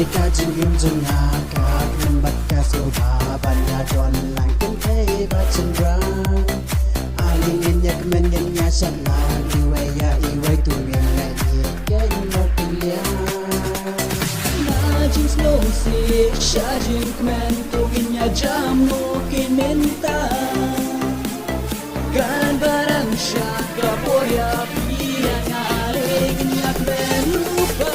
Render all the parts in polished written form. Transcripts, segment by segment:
Kajing im jengaka lembat kasoba banya don lang kente bachendra alingin yak mengen nya sana iwe ya iwe tu yang lagi ya ino kulia najing slow si shajing men tu ginya jamu kinenta kan barang syaka boya pia ngaring yak belupa.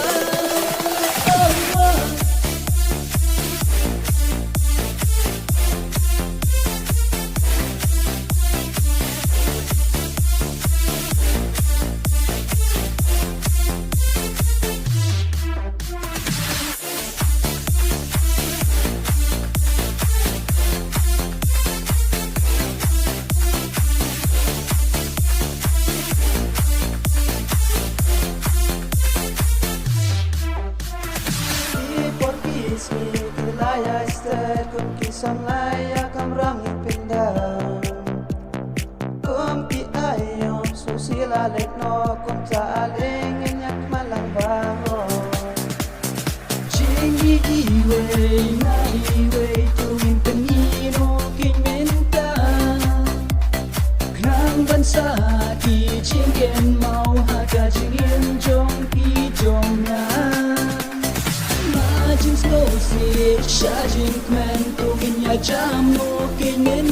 Laya istet kum kisam laya kam rangi pindah kum ki ayom susila lekno kum ta aling inyak malang baho jingi iwe na iwe tuwin penino king minta knang bansa ki jingken mau haga jingin jong ki jong na Slow si shajing men tu ginya jamu kinin